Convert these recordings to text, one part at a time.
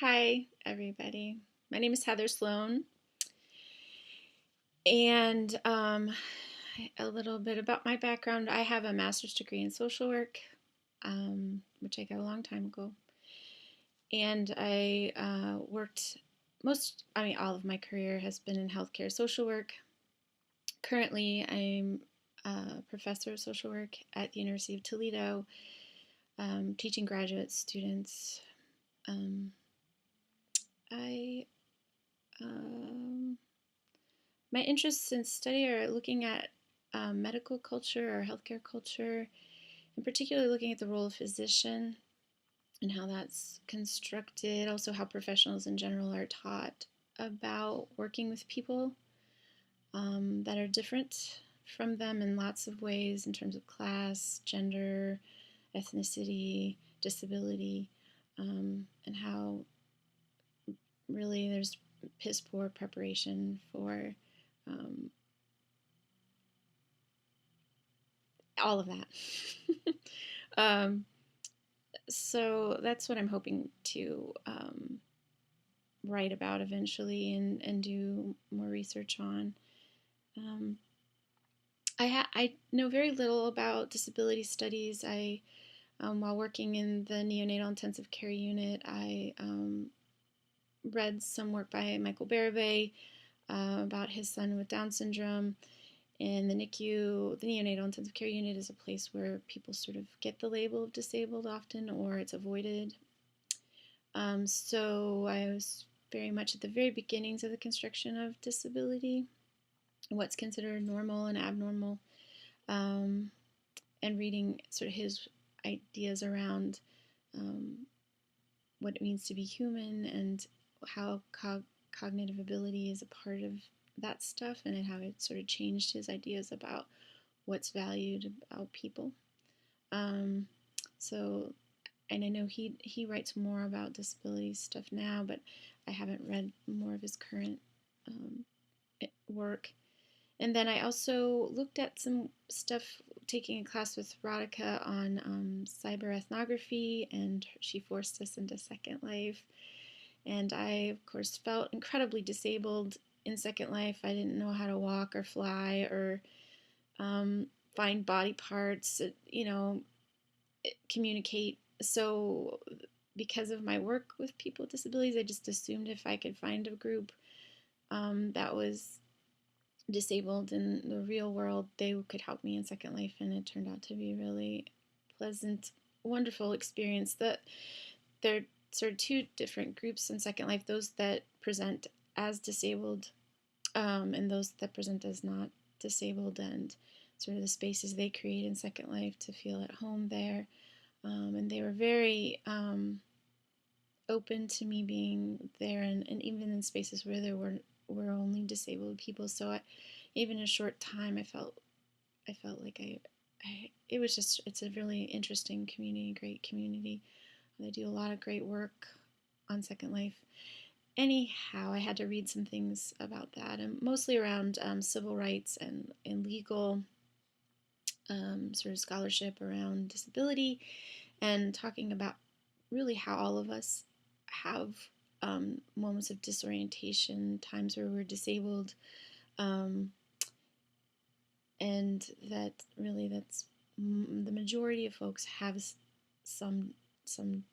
Hi, everybody. My name is Heather Sloan, and a little bit about my background. I have a master's degree in social work, which I got a long time ago, and I worked all of my career has been in healthcare social work. Currently, I'm a professor of social work at the University of Toledo, teaching graduate students. Um, I um, My interests in study are looking at medical culture or healthcare culture, in particular looking at the role of physician and how that's constructed, also how professionals in general are taught about working with people that are different from them in lots of ways in terms of class, gender, ethnicity, disability, and how really there's piss poor preparation for um, all of that. um, so that's what I'm hoping to write about eventually and do more research on. Um, I know very little about disability studies. While working in the neonatal intensive care unit, I read some work by Michael Barabay about his son with Down syndrome. In the NICU, the neonatal intensive care unit is a place where people sort of get the label of disabled often, or it's avoided. So I was very much at the very beginnings of the construction of disability, what's considered normal and abnormal, um, and reading sort of his ideas around um, what it means to be human and how cognitive ability is a part of that stuff and how it sort of changed his ideas about what's valued about people. Um, so and I know he writes more about disability stuff now, but I haven't read more of his current um, work. And then I also looked at some stuff taking a class with Radhika on cyber ethnography, and she forced us into Second Life. And I, of course, felt incredibly disabled in Second Life. I didn't know how to walk or fly or um, find body parts, communicate. So, because of my work with people with disabilities, I just assumed if I could find a group that was disabled in the real world, they could help me in Second Life, and it turned out to be a really pleasant, wonderful experience. That there are sort of two different groups in Second Life: those that present as disabled, and those that present as not disabled, and sort of the spaces they create in Second Life to feel at home there. And they were very open to me being there, and even in spaces where there were only disabled people. So even in a short time, I felt like it was just it's a really interesting community, great community. They do a lot of great work on Second Life. Anyhow, I had to read some things about that, and mostly around civil rights and legal sort of scholarship around disability, and talking about really how all of us have moments of disorientation, times where we're disabled, um, and that really that's the majority of folks have some some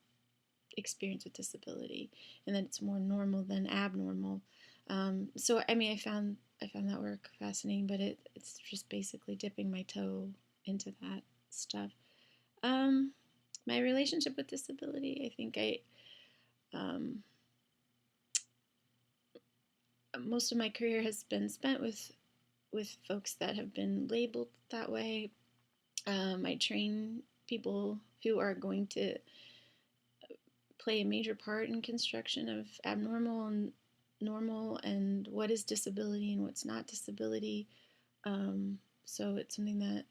experience with disability, and that it's more normal than abnormal. So I mean, I found that work fascinating, but it's just basically dipping my toe into that stuff. Um, my relationship with disability, I think um, most of my career has been spent with folks that have been labeled that way. I train people who are going to play a major part in construction of abnormal and normal, and what is disability and what's not disability. So it's something that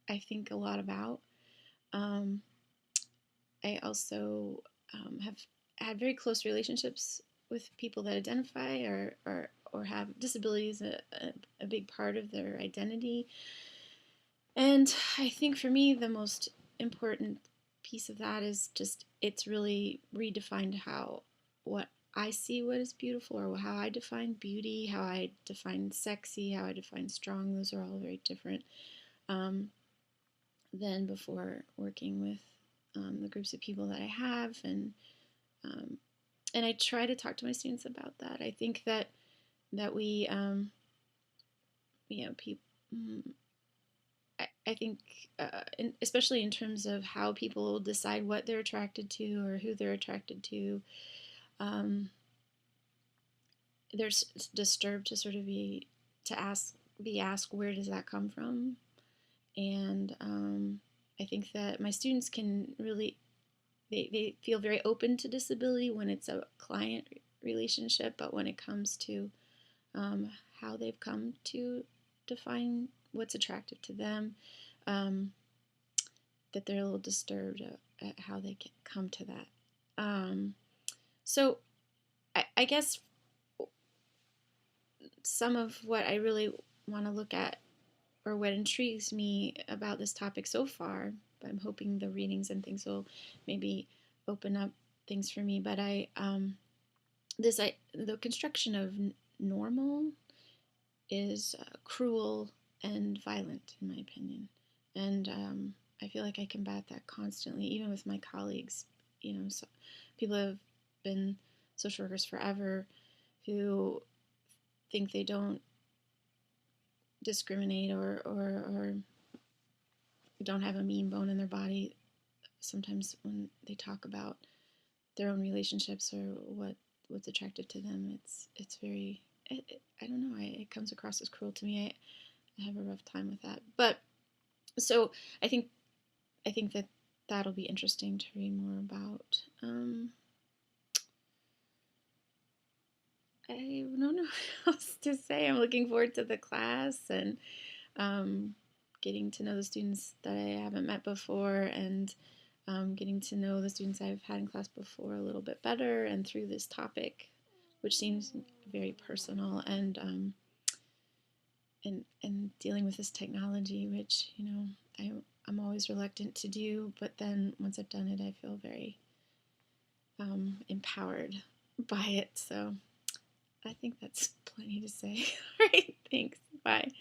I think a lot about. Um, I also have had very close relationships with people that identify or have disabilities, a big part of their identity. And I think for me, the most important piece of that is just it's really redefined how what I see what is beautiful, or how I define beauty, how I define sexy, how I define strong. Those are all very different um, than before working with the groups of people that I have, um, and I try to talk to my students about that. I think that we people. I think, especially in terms of how people decide what they're attracted to or who they're attracted to, um, they're disturbed to sort of be asked where does that come from, and I think that my students can really they feel very open to disability when it's a client relationship, but when it comes to how they've come to define what's attractive to them, um, that they're a little disturbed at how they can come to that. So I guess some of what I really want to look at, or what intrigues me about this topic so far, I'm hoping the readings and things will maybe open up things for me. But the construction of normal is cruel and violent, in my opinion, and I feel like I combat that constantly, even with my colleagues. So people have been social workers forever who think they don't discriminate, or don't have a mean bone in their body. Sometimes when they talk about their own relationships or what's attractive to them, it's very I don't know. It comes across as cruel to me. I have a rough time with that. But so I think that that'll be interesting to read more about. I don't know what else to say. I'm looking forward to the class and um, getting to know the students that I haven't met before, and getting to know the students I've had in class before a little bit better, and through this topic, which seems very personal, and dealing with this technology, which I'm always reluctant to do, but then once I've done it, I feel very empowered by it. So I think that's plenty to say. All right, thanks. Bye.